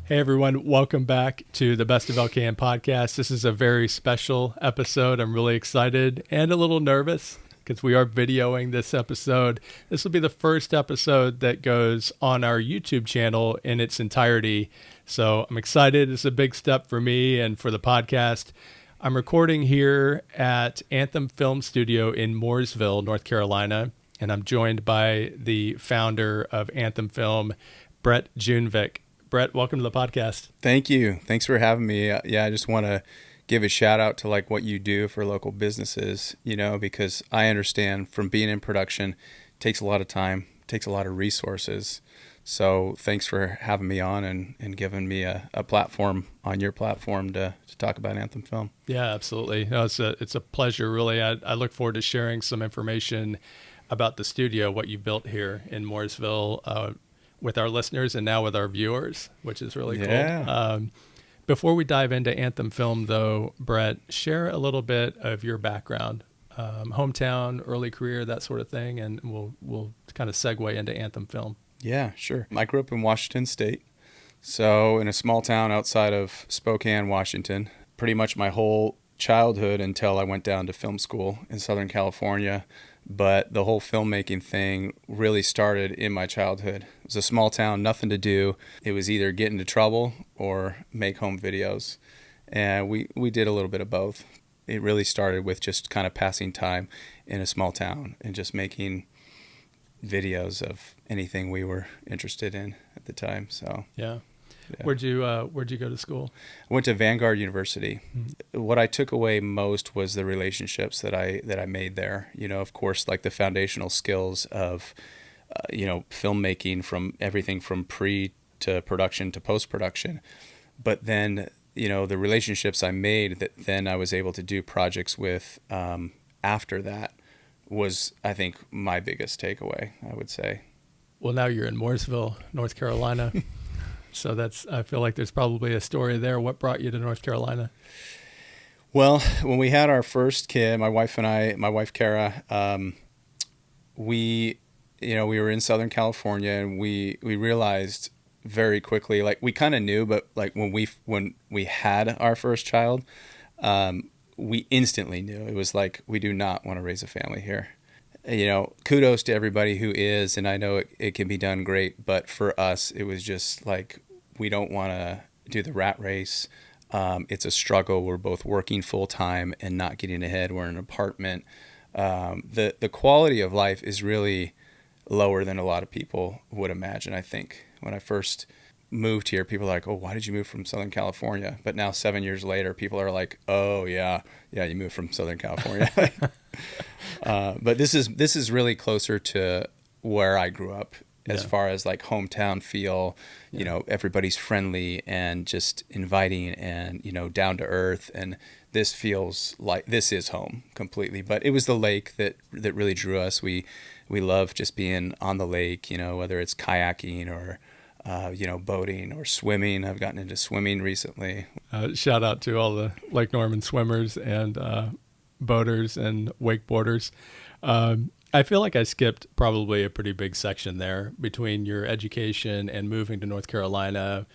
Hey everyone, welcome back to the Best of LKN podcast. This is a very special episode. I'm really excited and a little nervous because we are videoing this episode. This will be the first episode that goes on our YouTube channel in its entirety. So I'm excited. It's a big step for me and for the podcast. I'm recording here at Anthem Film Studio in Mooresville, North Carolina, and I'm joined by the founder of Anthem Film, Brett Junvik. Brett, welcome to the podcast. Thank you. Thanks for having me. I just want to give a shout out to like what you do for local businesses, because I understand from being in production, it takes a lot of time, takes a lot of resources. So thanks for having me on and giving me a platform on your platform to talk about Anthem Film. Yeah, absolutely. No, it's a pleasure, really. I look forward to sharing some information about the studio, what you built here in Mooresville, with our listeners and now with our viewers, which is really cool. Before we dive into Anthem Film, though, Brett, share a little bit of your background, hometown, early career, that sort of thing, and we'll kind of segue into Anthem Film. Yeah, sure. I grew up in Washington State, so in a small town outside of Spokane, Washington. Pretty much my whole childhood until I went down to film school in Southern California. But the whole filmmaking thing really started in my childhood. It was a small town, nothing to do. It was either get into trouble or make home videos. And we did a little bit of both. It really started with just kind of passing time in a small town and just making videos of anything we were interested in at the time. So yeah. Where'd you go to school? I went to Vanguard University. Mm-hmm. What I took away most was the relationships that I made there. Of course, like the foundational skills of, filmmaking, from everything from pre to production to post-production. But then, the relationships I made that then I was able to do projects with after that was, I think, my biggest takeaway, I would say. Well, now you're in Mooresville, North Carolina. So I feel like there's probably a story there. What brought you to North Carolina? Well, when we had our first kid, my wife Kara, we were in Southern California, and we realized very quickly, like we kind of knew, but like when we had our first child, we instantly knew. It was like, we do not want to raise a family here. Kudos to everybody who is, and I know it can be done great, but for us, it was just like, we don't want to do the rat race. It's a struggle. We're both working full time and not getting ahead. We're in an apartment. The quality of life is really lower than a lot of people would imagine. I think when I first moved here, people are like, "Oh, why did you move from Southern California?" But now 7 years later, people are like, "Oh yeah, you moved from Southern California." But this is really closer to where I grew up as far as like hometown feel. Everybody's friendly and just inviting and down to earth, and this feels like this is home completely. But it was the lake that really drew us. We love just being on the lake, whether it's kayaking or boating or swimming. I've gotten into swimming recently. Shout out to all the Lake Norman swimmers and boaters and wakeboarders. I feel like I skipped probably a pretty big section there between your education and moving to North Carolina.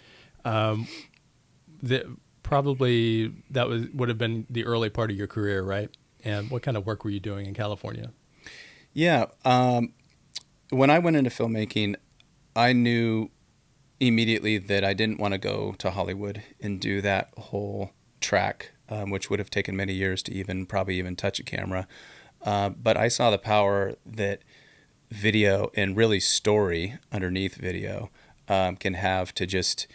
Probably that would have been the early part of your career, right? And what kind of work were you doing in California? Yeah. When I went into filmmaking, I knew immediately that I didn't want to go to Hollywood and do that whole track, which would have taken many years to probably even touch a camera. But I saw the power that video and really story underneath video can have to just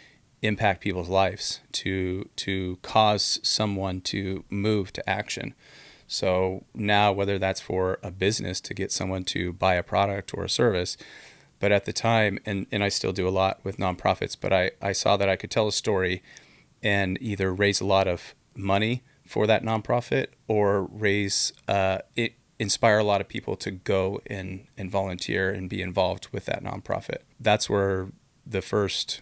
impact people's lives, to cause someone to move to action. So now, whether that's for a business to get someone to buy a product or a service, but at the time, and I still do a lot with nonprofits, but I saw that I could tell a story and either raise a lot of money for that nonprofit or inspire a lot of people to go and volunteer and be involved with that nonprofit. That's where the first,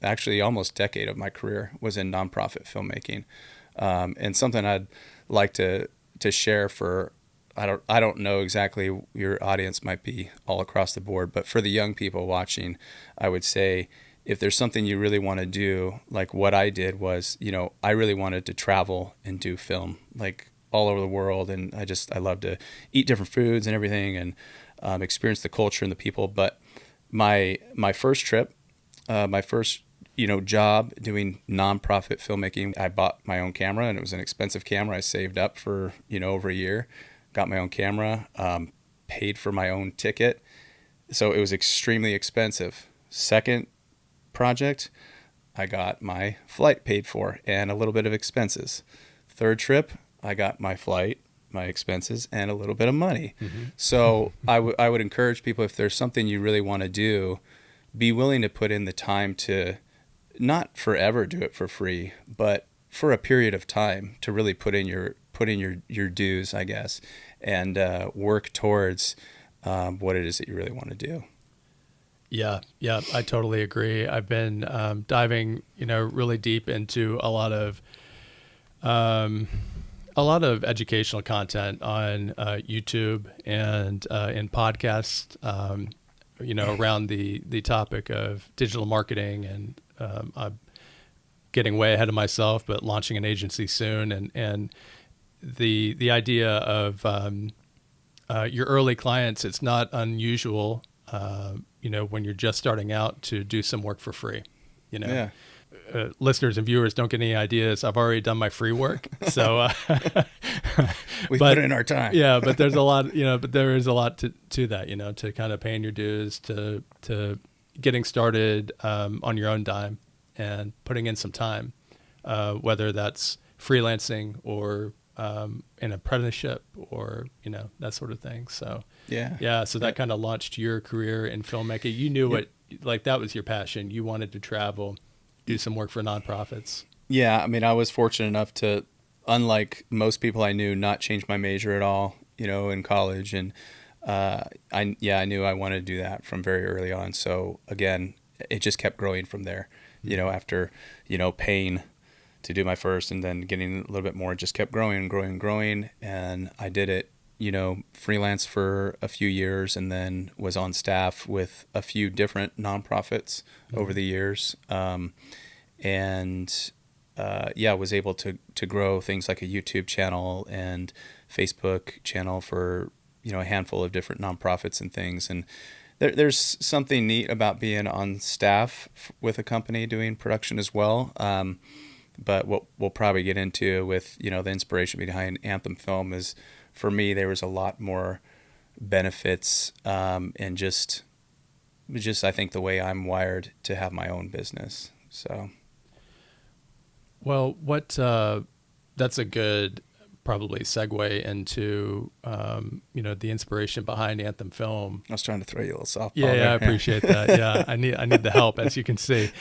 actually almost decade of my career was in nonprofit filmmaking. And something I'd like to share for, I don't know exactly, your audience might be all across the board, but for the young people watching, I would say if there's something you really want to do, like what I did was, I really wanted to travel and do film, like all over the world. And I love to eat different foods and everything, and experience the culture and the people. But my first trip, my first, job doing nonprofit filmmaking, I bought my own camera, and it was an expensive camera. I saved up for, over a year, got my own camera, paid for my own ticket. So it was extremely expensive. Second project, I got my flight paid for and a little bit of expenses. Third trip, I got my flight, my expenses, and a little bit of money. Mm-hmm. So I would encourage people, if there's something you really want to do, be willing to put in the time to not forever do it for free, but for a period of time to really put in your dues, I guess, and work towards what it is that you really want to do. Yeah, I totally agree. I've been diving, really deep into a lot of educational content on YouTube and in podcasts, around the topic of digital marketing, and I'm getting way ahead of myself, but launching an agency soon, and the idea of your early clients. It's not unusual, when you're just starting out, to do some work for free. Yeah. Listeners and viewers don't get any ideas. I've already done my free work, so we put in our time. Yeah, but there's a lot, but there is a lot to that, to kind of paying your dues, to getting started on your own dime and putting in some time, whether that's freelancing or an apprenticeship or that sort of thing. So so that kind of launched your career in filmmaking. You knew what, like, that was your passion. You wanted to travel, do some work for nonprofits. Yeah, I mean, I was fortunate enough to, unlike most people I knew, not change my major at all, in college. And I knew I wanted to do that from very early on. So again, it just kept growing from there. After paying to do my first and then getting a little bit more, it just kept growing and growing and growing. And I did it, freelance for a few years, and then was on staff with a few different nonprofits over the years. Was able to grow things like a YouTube channel and Facebook channel for, a handful of different nonprofits and things. And there's something neat about being on staff with a company doing production as well. But what we'll probably get into with, the inspiration behind Anthem Film is, for me, there was a lot more benefits, and just I think the way I'm wired to have my own business. So, well, that's a good probably segue into the inspiration behind Anthem Film. I was trying to throw you a little softball. Yeah, there. I appreciate that. Yeah, I need the help, as you can see.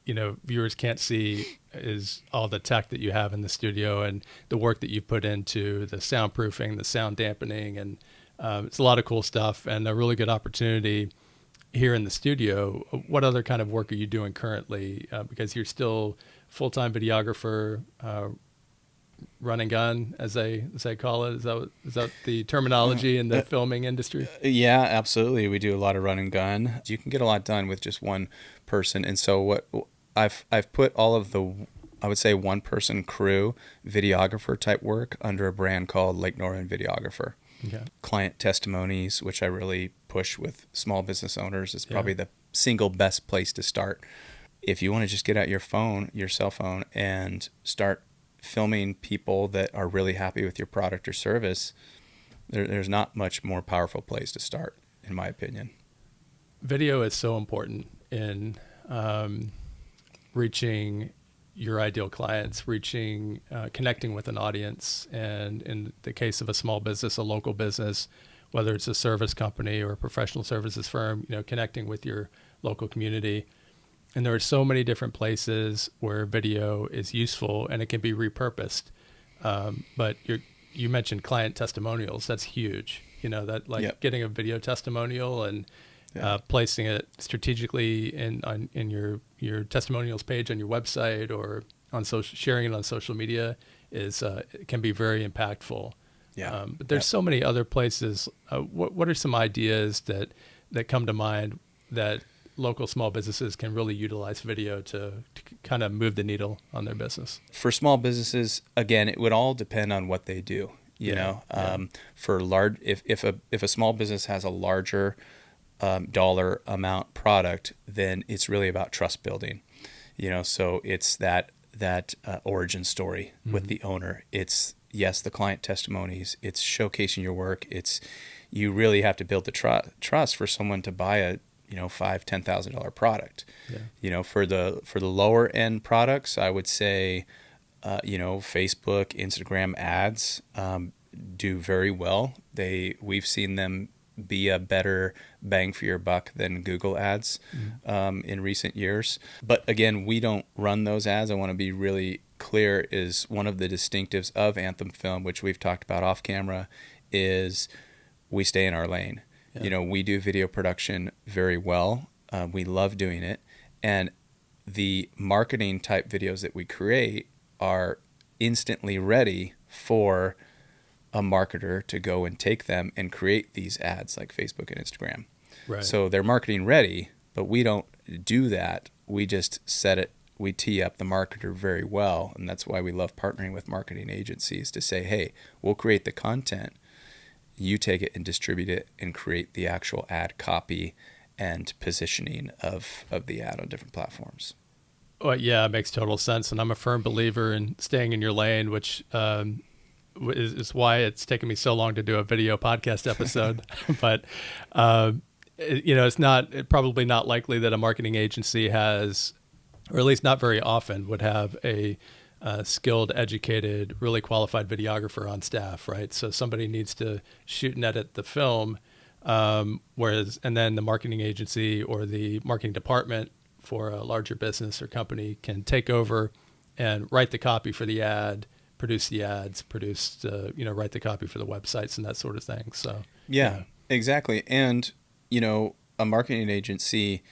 Viewers can't see is all the tech that you have in the studio and the work that you've put into the soundproofing, the sound dampening, and it's a lot of cool stuff and a really good opportunity here in the studio. What other kind of work are you doing currently? Because you're still full-time videographer, run and gun, as they call it. Is that the terminology in the filming industry? Yeah, absolutely. We do a lot of run and gun. You can get a lot done with just one person. And so what I've put all of the, I would say, one person crew videographer type work under a brand called Lake Norman Videographer. Okay. Client testimonies, which I really push with small business owners, is probably the single best place to start. If you want to just get out your cell phone, and start filming people that are really happy with your product or service, there's not much more powerful place to start, in my opinion. Video is so important in reaching your ideal clients, connecting with an audience, and in the case of a small business, a local business, whether it's a service company or a professional services firm, connecting with your local community. And there are so many different places where video is useful, and it can be repurposed. But you mentioned client testimonials. That's huge. Getting a video testimonial and placing it strategically in your testimonials page on your website or on sharing it on social media can be very impactful. Yeah. But there's so many other places. What are some ideas that come to mind that local small businesses can really utilize video to kind of move the needle on their business? For small businesses, again, it would all depend on what they do. For large, if a small business has a larger dollar amount product, then it's really about trust building. So it's that origin story with the owner. It's, yes, the client testimonies. It's showcasing your work. You really have to build the trust for someone to buy a $5,000-$10,000 product. For the lower end products, I would say Facebook, Instagram ads do very well. We've seen them be a better bang for your buck than Google ads in recent years. But again, we don't run those ads. I want to be really clear, is one of the distinctives of Anthem Film, which we've talked about off camera, is we stay in our lane. We do video production very well. We love doing it. And the marketing type videos that we create are instantly ready for a marketer to go and take them and create these ads like Facebook and Instagram. Right. So they're marketing ready, but we don't do that. We just set it, we tee up the marketer very well. And that's why we love partnering with marketing agencies to say, hey, we'll create the content. You take it and distribute it and create the actual ad copy and positioning of the ad on different platforms. Well, yeah, it makes total sense. And I'm a firm believer in staying in your lane, which is why it's taken me so long to do a video podcast episode. But, it's probably not likely that a marketing agency has, or at least not very often, would have a skilled, educated, really qualified videographer on staff, right? So somebody needs to shoot and edit the film, and then the marketing agency or the marketing department for a larger business or company can take over and write the copy for the ad, produce the ads, write the copy for the websites and that sort of thing. So yeah. Exactly. And a marketing agency,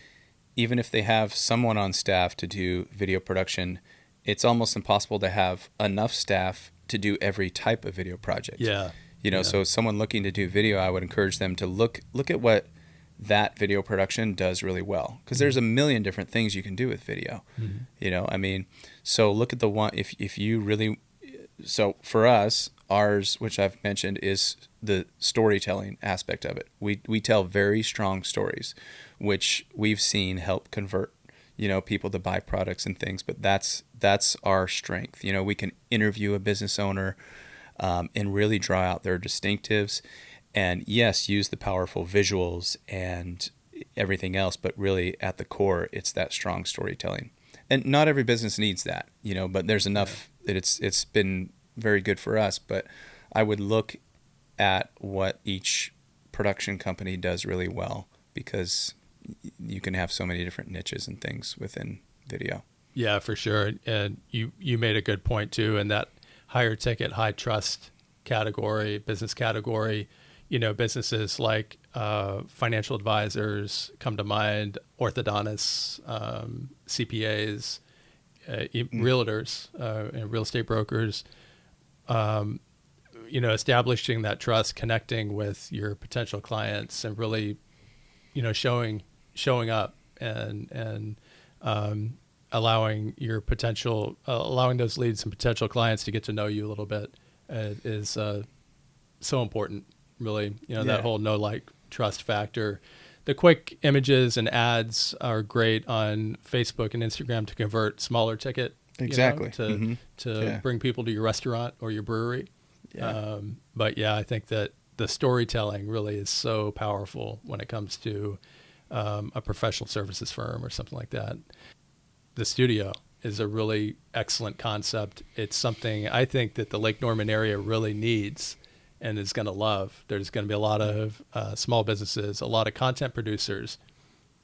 even if they have someone on staff to do video production, it's almost impossible to have enough staff to do every type of video project. So someone looking to do video, I would encourage them to look at what that video production does really well, because there's a million different things you can do with video. So look at the one, if you really, so for us, ours, which I've mentioned, is the storytelling aspect of it. We tell very strong stories, which we've seen help convert people to buy products and things, but that's our strength. We can interview a business owner and really draw out their distinctives, and yes, use the powerful visuals and everything else, but really at the core, it's that strong storytelling. And not every business needs that, but there's enough that it's been very good for us. But I would look at what each production company does really well, because you can have so many different niches and things within video. Yeah, for sure. And you made a good point too, in that higher ticket, high trust category, business category, businesses like financial advisors come to mind, orthodontists, CPAs, realtors, and real estate brokers, establishing that trust, connecting with your potential clients and really, showing up and allowing those leads and potential clients to get to know you a little bit is so important, really. That whole know, like, trust factor. The quick images and ads are great on Facebook and Instagram to convert smaller ticket, exactly, to bring people to your restaurant or your brewery. But I think that the storytelling really is so powerful when it comes to a professional services firm or something like that. The studio is a really excellent concept. It's something I think that the Lake Norman area really needs and is going to love. There's going to be a lot of small businesses, a lot of content producers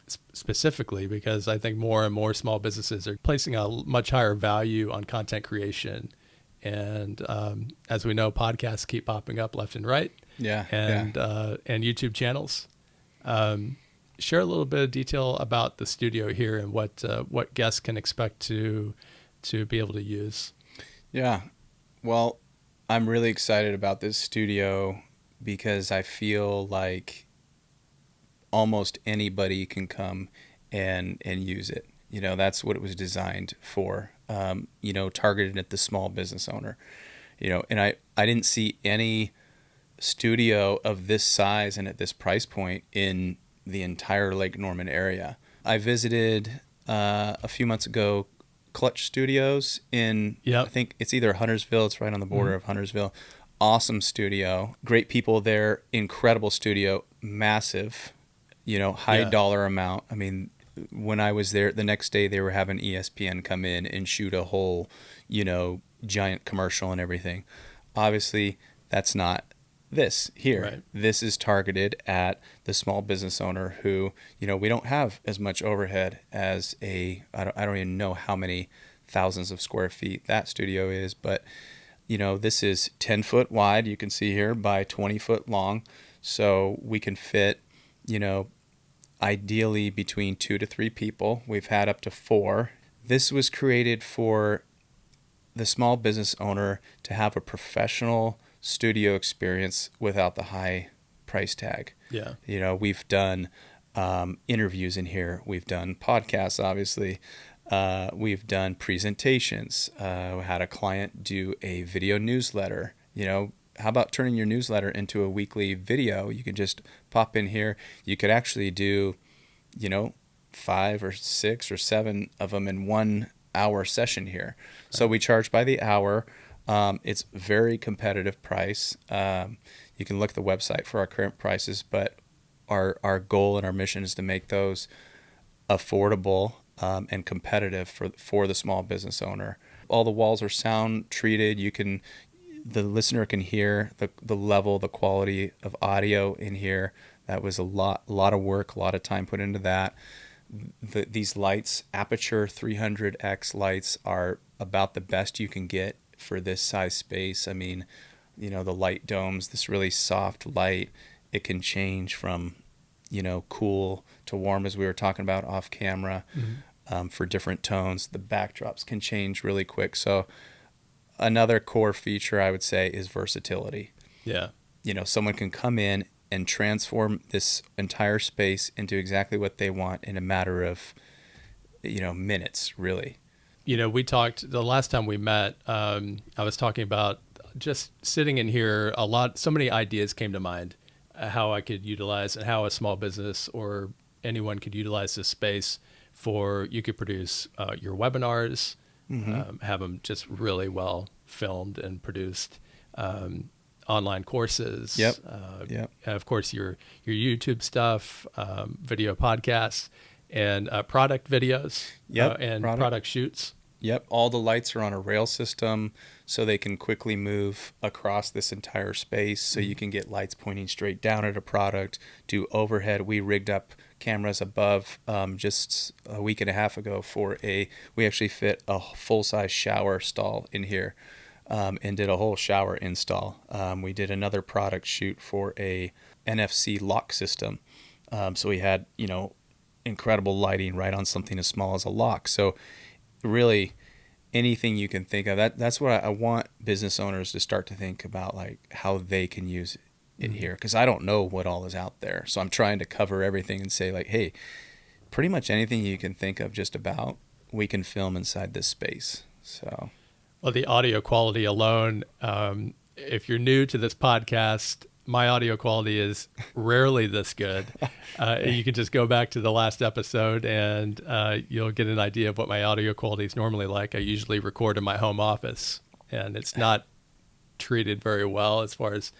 specifically, because I think more and more small businesses are placing a much higher value on content creation. And as we know, podcasts keep popping up left and right. And YouTube channels. Share a little bit of detail about the studio here and what guests can expect to be able to use. Yeah. Well, I'm really excited about this studio because I feel like almost anybody can come and use it. That's what it was designed for, targeted at the small business owner. And I didn't see any studio of this size and at this price point in the entire Lake Norman area. I visited a few months ago Clutch Studios in, I think it's either Huntersville, it's right on the border of Huntersville. Awesome studio, great people there, incredible studio, massive, high dollar amount. I mean, when I was there, the next day they were having ESPN come in and shoot a whole, giant commercial and everything. Obviously, that's not this here. Right. This is targeted at the small business owner who, we don't have as much overhead as I don't even know how many thousands of square feet that studio is, but this is 10 foot wide, you can see here, by 20 foot long. So we can fit, ideally between 2 to 3 people. We've had up to 4. This was created for the small business owner to have a professional studio experience without the high price tag. Yeah. We've done interviews in here. We've done podcasts, obviously. We've done presentations. We had a client do a video newsletter. How about turning your newsletter into a weekly video? You could just pop in here. You could actually do, 5 or 6 or 7 of them in 1 hour session here. Right. So we charge by the hour. It's very competitive price. You can look at the website for our current prices, but our goal and our mission is to make those affordable and competitive for the small business owner. All the walls are sound treated. The listener can hear the level, the quality of audio in here. That was a lot of work, a lot of time put into that. These lights, Aperture 300X lights, are about the best you can get for this size space. I mean, the light domes, this really soft light, it can change from, cool to warm, as we were talking about off camera, for different tones. The backdrops can change really quick. So another core feature I would say is versatility. Yeah. Someone can come in and transform this entire space into exactly what they want in a matter of, minutes, really. We talked the last time we met. I was talking about just sitting in here so many ideas came to mind, how I could utilize and how a small business or anyone could utilize this space you could produce your webinars, have them just really well filmed and produced, online courses. Yep. Of course, your YouTube stuff, video podcasts, and product videos. And product shoots. Yep. All the lights are on a rail system, so they can quickly move across this entire space. So you can get lights pointing straight down at a product, do overhead. We rigged up cameras above just a week and a half ago we actually fit a full-size shower stall in here and did a whole shower install. We did another product shoot for a NFC lock system. So we had, incredible lighting right on something as small as a lock. So really anything you can think of, that's what I want business owners to start to think about, like how they can use it here, because I don't know what all is out there. So I'm trying to cover everything and say, like, hey, pretty much anything you can think of just about, we can film inside this space. So, well, the audio quality alone, if you're new to this podcast, my audio quality is rarely this good. You can just go back to the last episode and you'll get an idea of what my audio quality is normally like. I usually record in my home office, and it's not treated very well as far as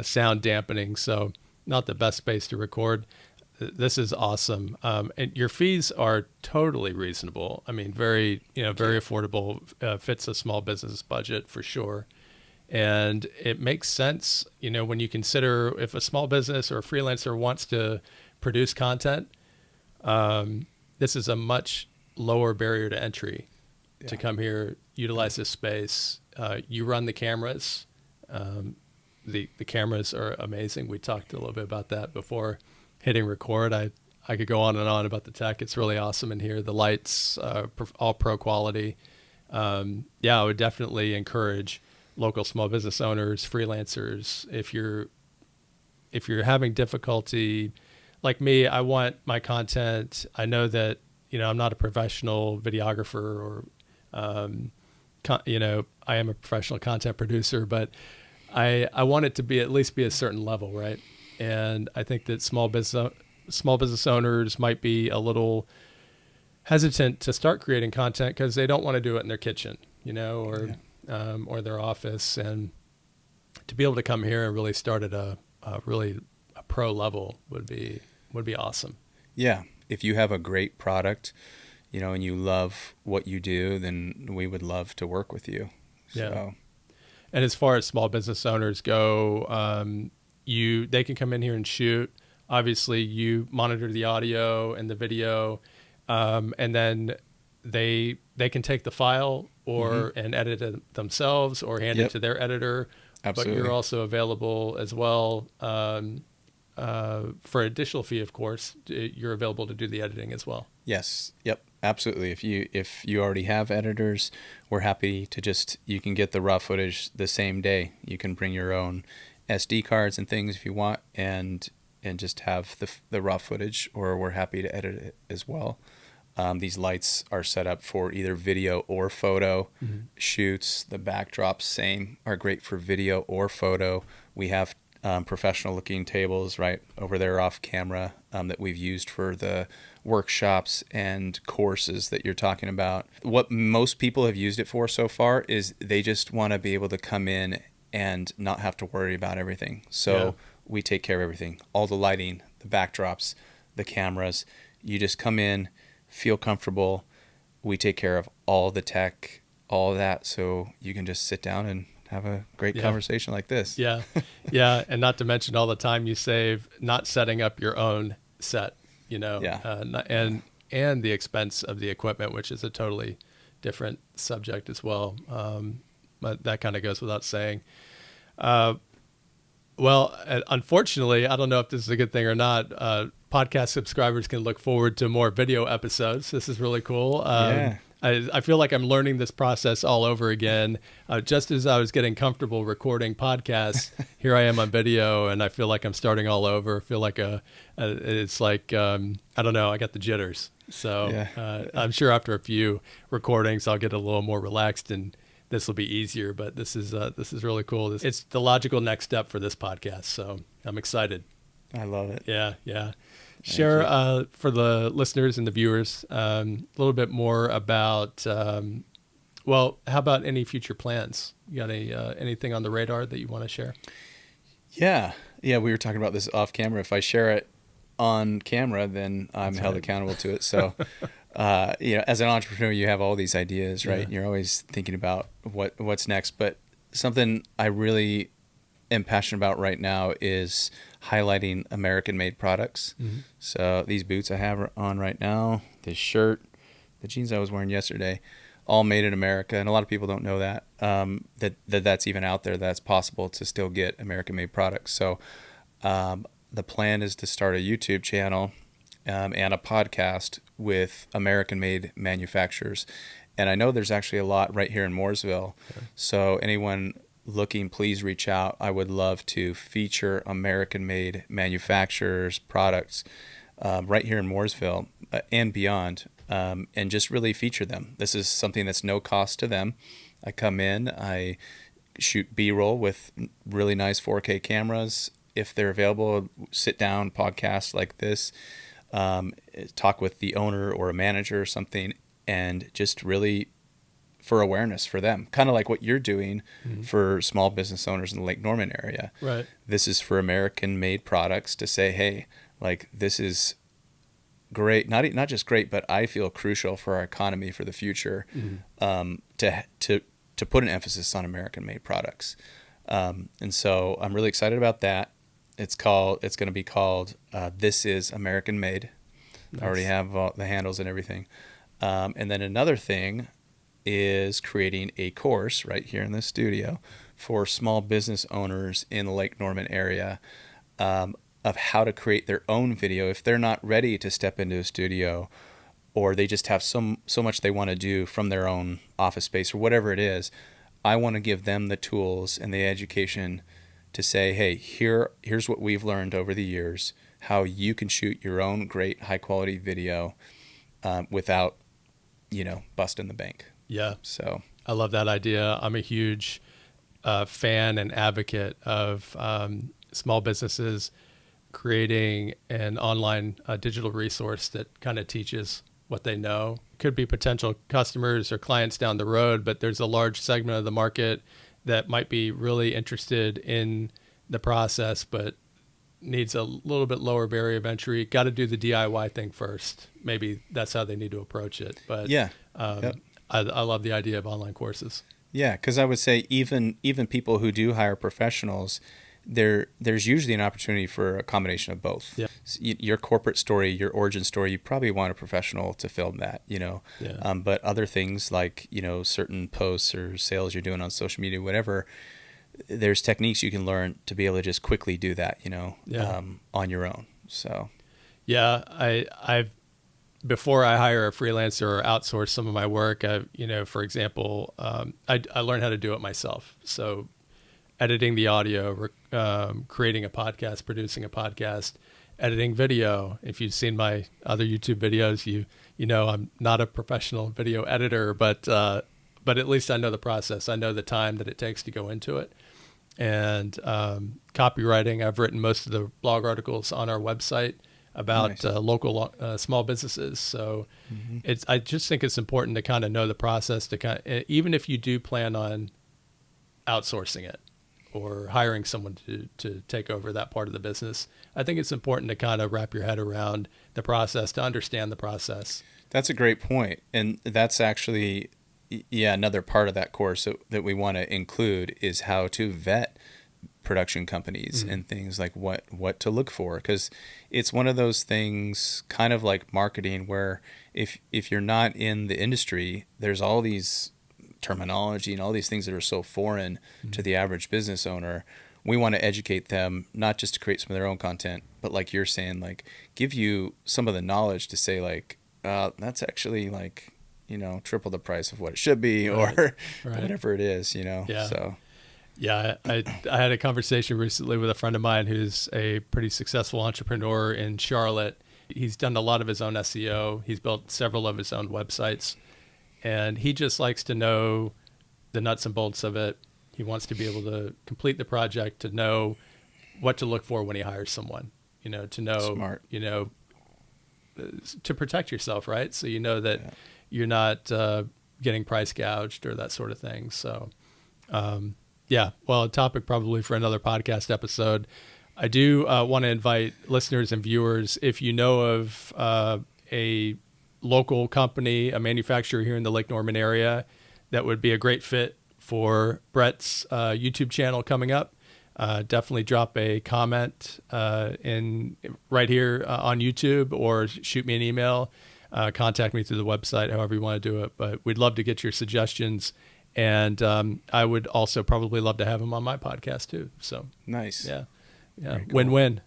sound dampening. So not the best space to record. This is awesome. And your fees are totally reasonable. I mean, very affordable, fits a small business budget for sure. And it makes sense, when you consider if a small business or a freelancer wants to produce content, this is a much lower barrier to entry to come here, utilize this space. You run the cameras. The cameras are amazing. We talked a little bit about that before hitting record. I could go on and on about the tech. It's really awesome in here. The lights, all pro quality. I would definitely encourage local small business owners, freelancers, if you're having difficulty, like me, I want my content. I know that, I'm not a professional videographer or, I am a professional content producer, but I want it to be at least be a certain level, right? And I think that small business owners might be a little hesitant to start creating content because they don't want to do it in their kitchen, or their office. And to be able to come here and really start at a pro level would be awesome. Yeah. If you have a great product, and you love what you do, then we would love to work with you. Yeah. So. And as far as small business owners go, they can come in here and shoot. Obviously, you monitor the audio and the video, and then they can take the file and edit it themselves or hand it to their editor. Absolutely. But you're also available as well for additional fee, of course. You're available to do the editing as well. Yes. Yep. Absolutely. If you already have editors, we're happy to you can get the raw footage the same day. You can bring your own SD cards and things if you want, and just have the raw footage, or we're happy to edit it as well. These lights are set up for either video or photo shoots. The backdrops, same, are great for video or photo. We have professional looking tables right over there off camera that we've used for the workshops and courses that you're talking about. What most people have used it for so far is they just want to be able to come in and not have to worry about everything. So we take care of everything, all the lighting, the backdrops, the cameras. You just come in, feel comfortable. We take care of all the tech, all of that. So you can just sit down and have a great conversation like this. Yeah. Yeah. And not to mention all the time you save not setting up your own set, and the expense of the equipment, which is a totally different subject as well. But that kind of goes without saying. Well, unfortunately, I don't know if this is a good thing or not. Podcast subscribers can look forward to more video episodes. This is really cool. I feel like I'm learning this process all over again. Just as I was getting comfortable recording podcasts, here I am on video, and I feel like I'm starting all over. I feel like it's like, I don't know, I got the jitters. So I'm sure after a few recordings, I'll get a little more relaxed and this will be easier. But this is really cool. It's the logical next step for this podcast. So I'm excited. I love it. Yeah. Share for the listeners and the viewers a little bit more about, how about any future plans? You got anything on the radar that you want to share? Yeah. We were talking about this off camera. If I share it on camera, then I'm held accountable to it. So, as an entrepreneur, you have all these ideas, right? Yeah. And you're always thinking about what's next. But something I really am passionate about right now is highlighting American-made products. Mm-hmm. So these boots I have on right now, this shirt, the jeans I was wearing yesterday, all made in America. And a lot of people don't know that, that's even out there, that's possible to still get American-made products. So the plan is to start a YouTube channel and a podcast with American-made manufacturers. And I know there's actually a lot right here in Mooresville. Okay. So anyone looking, please reach out. I would love to feature American-made manufacturers' products right here in Mooresville and beyond, and just really feature them. This is something that's no cost to them. I come in, I shoot B-roll with really nice 4K cameras. If they're available, sit down, podcast like this, talk with the owner or a manager or something, and just really for awareness for them, kind of like what you're doing for small business owners in the Lake Norman area. Right. This is for American-made products to say, hey, like this is great, not just great, but I feel crucial for our economy for the future, to put an emphasis on American-made products. And so I'm really excited about that. It's going to be called This is American Made. Nice. I already have the handles and everything. And then another thing is creating a course right here in the studio for small business owners in the Lake Norman area of how to create their own video if they're not ready to step into a studio, or they just have so much they want to do from their own office space or whatever it is. I want to give them the tools and the education to say, hey, here's what we've learned over the years, how you can shoot your own great high quality video without, busting the bank. Yeah. So I love that idea. I'm a huge fan and advocate of small businesses creating an online digital resource that kind of teaches what they know. Could be potential customers or clients down the road, but there's a large segment of the market that might be really interested in the process, but needs a little bit lower barrier of entry. Got to do the DIY thing first. Maybe that's how they need to approach it. But yeah, I love the idea of online courses. Yeah, because I would say even people who do hire professionals, there's usually an opportunity for a combination of both. Yeah. Your corporate story, your origin story, you probably want a professional to film that, Yeah. But other things like, certain posts or sales you're doing on social media, whatever, there's techniques you can learn to be able to just quickly do that, on your own. So, yeah, I've before I hire a freelancer or outsource some of my work, for example, I learned how to do it myself. So editing the audio, creating a podcast, producing a podcast, editing video. If you've seen my other YouTube videos, you know I'm not a professional video editor, but at least I know the process. I know the time that it takes to go into it. And copywriting, I've written most of the blog articles on our website about Nice. Local small businesses. So I just think it's important to kind of know the process even if you do plan on outsourcing it or hiring someone to take over that part of the business. I think it's important to kind of wrap your head around the process, to understand the process. That's a great point. And that's actually, another part of that course that we want to include is how to vet production companies and things like what to look for. Because it's one of those things kind of like marketing where if you're not in the industry, there's all these terminology and all these things that are so foreign to the average business owner. We want to educate them, not just to create some of their own content, but like you're saying, like give you some of the knowledge to say like, that's actually like, triple the price of what it should be, Right. or Right. whatever it is, Yeah. So Yeah, I had a conversation recently with a friend of mine who's a pretty successful entrepreneur in Charlotte. He's done a lot of his own SEO. He's built several of his own websites, and he just likes to know the nuts and bolts of it. He wants to be able to complete the project, to know what to look for when he hires someone, to know, Smart. To protect yourself, right? So you know that you're not getting price gouged or that sort of thing. So, well, a topic probably for another podcast episode. I do want to invite listeners and viewers, if you know of a local company, a manufacturer here in the Lake Norman area that would be a great fit for Brett's YouTube channel coming up, definitely drop a comment right here on YouTube, or shoot me an email, contact me through the website, however you want to do it. But we'd love to get your suggestions. And I would also probably love to have him on my podcast too. So nice. Yeah. Very cool. Win-win.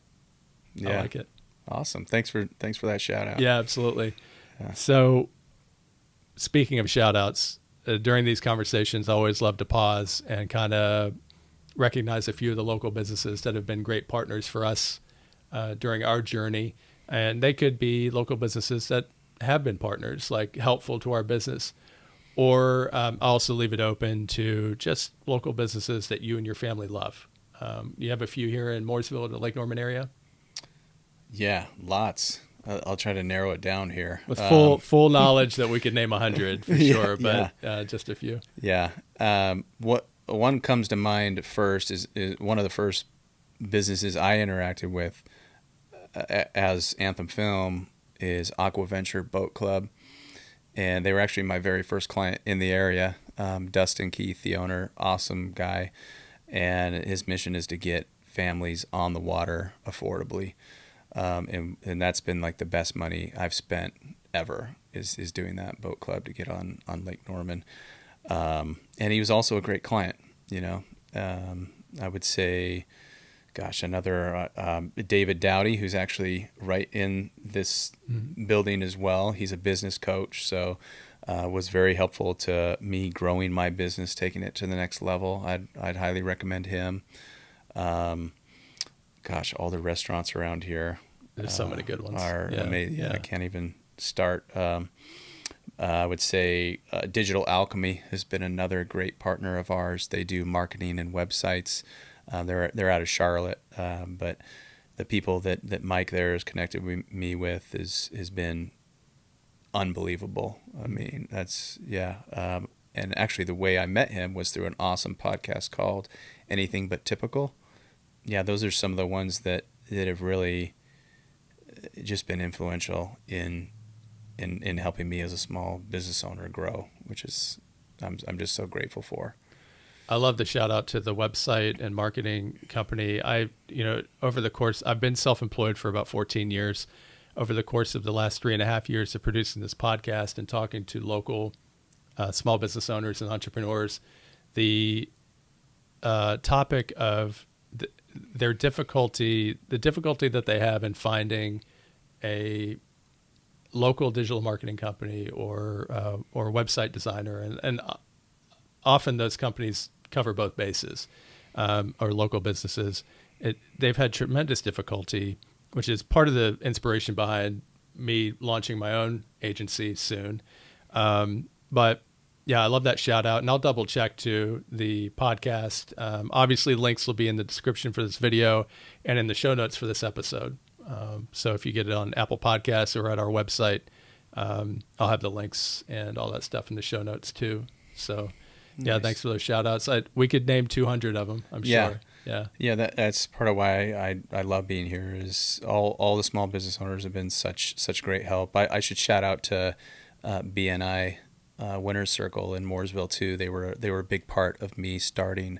Yeah. I like it. Awesome. Thanks for that shout out. Yeah, absolutely. Yeah. So speaking of shout outs, during these conversations, I always love to pause and kind of recognize a few of the local businesses that have been great partners for us during our journey. And they could be local businesses that have been partners, like helpful to our business. Or I'll also leave it open to just local businesses that you and your family love. You have a few here in Mooresville, the Lake Norman area? Yeah, lots. I'll try to narrow it down here. With full knowledge that we could name 100 for sure, but just a few. Yeah. What one comes to mind first is one of the first businesses I interacted with as Anthem Film is Aquaventure Boat Club. And they were actually my very first client in the area. Dustin Keith, the owner, awesome guy. And his mission is to get families on the water affordably. And that's been like the best money I've spent ever is doing that boat club to get on Lake Norman. And he was also a great client, I would say, another David Dowdy, who's actually right in this building as well. He's a business coach, so was very helpful to me growing my business, taking it to the next level. I'd highly recommend him. All the restaurants around here. There's so many good ones. Are amazing. I can't even start. I would say Digital Alchemy has been another great partner of ours. They do marketing and websites. They're out of Charlotte, but the people that Mike there has connected me with has been unbelievable. I mean, that's and actually the way I met him was through an awesome podcast called Anything But Typical. Yeah, those are some of the ones that have really just been influential in helping me as a small business owner grow, which is I'm just so grateful for. I love the shout out to the website and marketing company. Over the course, I've been self-employed for about 14 years. Over the course of the last 3.5 years of producing this podcast and talking to local small business owners and entrepreneurs, the topic of their difficulty, the difficulty that they have in finding a local digital marketing company or website designer, and often those companies cover both bases, or local businesses. They've had tremendous difficulty, which is part of the inspiration behind me launching my own agency soon. But yeah, I love that shout out, and I'll double check to the podcast. Obviously, links will be in the description for this video and in the show notes for this episode. So if you get it on Apple Podcasts or at our website, I'll have the links and all that stuff in the show notes too. So yeah, nice. Thanks for those shout outs. We could name 200 of them, I'm sure. Yeah. That's part of why I love being here is all the small business owners have been such great help. I should shout out to BNI Winner's Circle in Mooresville too. They were a big part of me starting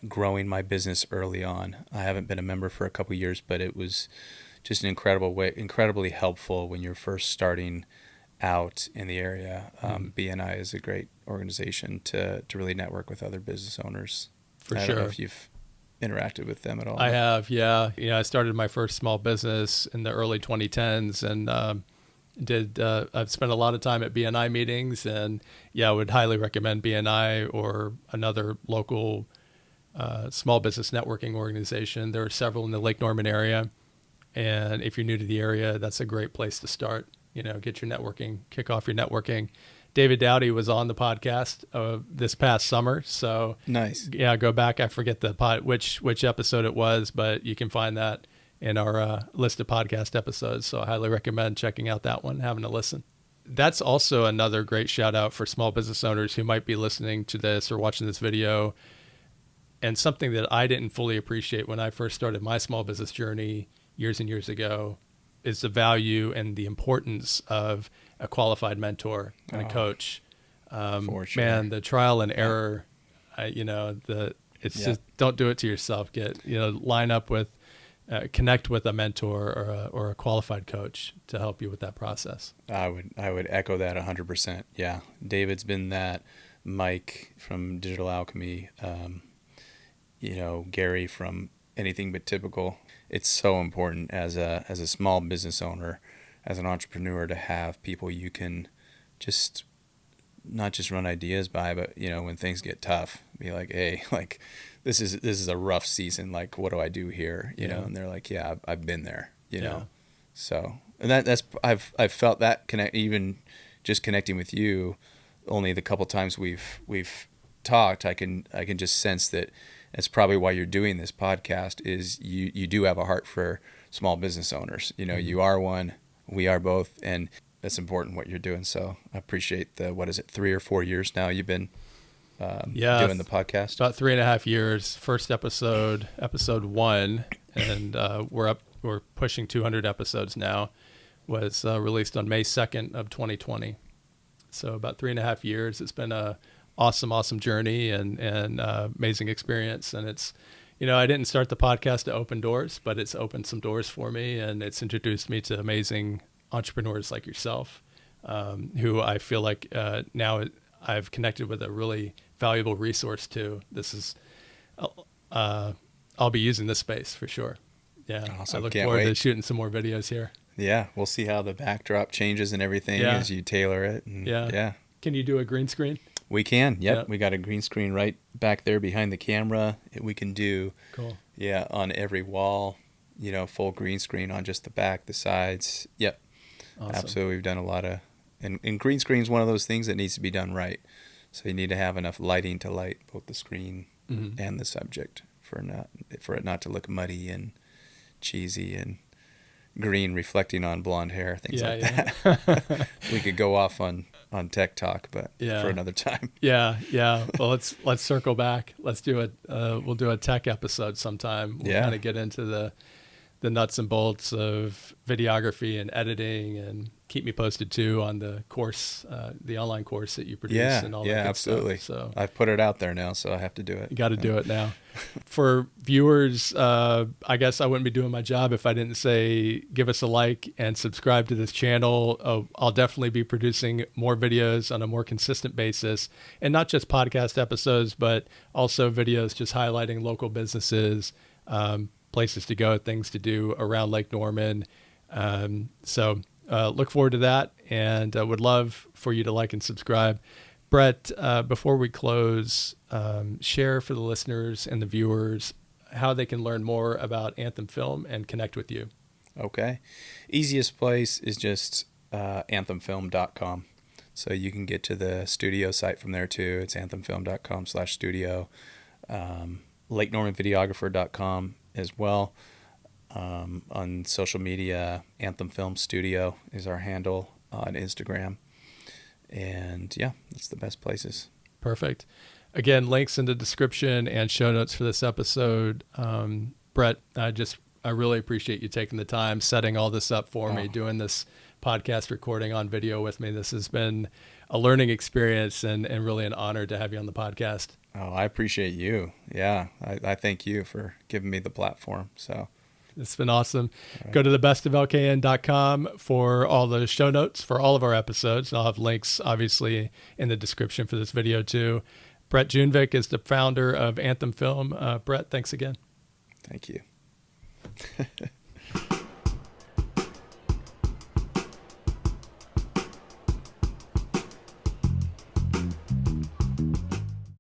growing my business early on. I haven't been a member for a couple of years, but it was just an incredibly helpful when you're first starting out in the area. BNI is a great organization to really network with other business owners. For I sure. don't know if you've interacted with them at all. I have, yeah. I started my first small business in the early 2010s, and I've spent a lot of time at BNI meetings, and I would highly recommend BNI or another local small business networking organization. There are several in the Lake Norman area, and if you're new to the area, that's a great place to start. Get your networking, kick off your networking. David Dowdy was on the podcast this past summer, so nice. Yeah, go back. I forget which episode it was, but you can find that in our list of podcast episodes. So I highly recommend checking out that one, having a listen. That's also another great shout out for small business owners who might be listening to this or watching this video. And something that I didn't fully appreciate when I first started my small business journey years and years ago is the value and the importance of a qualified mentor and a coach. For sure. Man, the trial and error, just don't do it to yourself. Line up with, connect with a mentor or a qualified coach to help you with that process. I would echo that 100%. Yeah. David's been that. Mike from Digital Alchemy, Gary from Anything But Typical. It's so important as a small business owner, as an entrepreneur, to have people you can just not just run ideas by, but when things get tough, be like, hey, like this is a rough season. Like, what do I do here? And they're like, yeah, I've been there. So and that's I've felt that even just connecting with you. Only the couple times we've talked, I can just sense that. That's probably why you're doing this podcast, is you do have a heart for small business owners. You are one, we are both, and that's important what you're doing. So I appreciate 3 or 4 years now you've been doing the podcast? About 3.5 years. First episode 1, and we're pushing 200 episodes now, was released on May 2nd of 2020. So about 3.5 years. It's been a awesome journey and amazing experience. And it's, I didn't start the podcast to open doors, but it's opened some doors for me, and it's introduced me to amazing entrepreneurs like yourself, who I feel like now I've connected with a really valuable resource too. This is, I'll be using this space for sure. Yeah. Awesome. I look forward to shooting some more videos here. Yeah. We'll see how the backdrop changes and everything as you tailor it. And yeah. Can you do a green screen? We can. Yep. We got a green screen right back there behind the camera. We can do, cool. Yeah, on every wall. full green screen on just the back, the sides. Yep. Awesome. Absolutely. We've done a lot of, and green screen is one of those things that needs to be done right. So you need to have enough lighting to light both the screen and the subject for it not to look muddy and cheesy and green reflecting on blonde hair, things like that. We could go off on tech talk, but for another time. Yeah. Well, let's circle back. We'll do a tech episode sometime. We'll kind of get into the nuts and bolts of videography and editing, and keep me posted too on the course, the online course that you produce and all that good absolutely. stuff. So I've put it out there now, so I have to do it. You got to do it now. For viewers, I guess I wouldn't be doing my job if I didn't say give us a like and subscribe to this channel. I'll definitely be producing more videos on a more consistent basis, and not just podcast episodes, but also videos just highlighting local businesses, places to go, things to do around Lake Norman. So look forward to that, and would love for you to like and subscribe. Brett, before we close, share for the listeners and the viewers how they can learn more about Anthem Film and connect with you. Okay. Easiest place is just anthemfilm.com. So you can get to the studio site from there too. It's anthemfilm.com/studio. LakeNormanVideographer.com as well. On social media, Anthem Film Studio is our handle on Instagram. And that's the best places. Perfect. Again, links in the description and show notes for this episode. Brett, I really appreciate you taking the time, setting all this up for me, doing this podcast recording on video with me. This has been a learning experience and really an honor to have you on the podcast. Oh, I appreciate you. Yeah, I thank you for giving me the platform. So it's been awesome. Right. Go to thebestoflkn.com for all the show notes for all of our episodes. And I'll have links, obviously, in the description for this video, too. Brett Junvik is the founder of Anthem Film. Brett, thanks again. Thank you.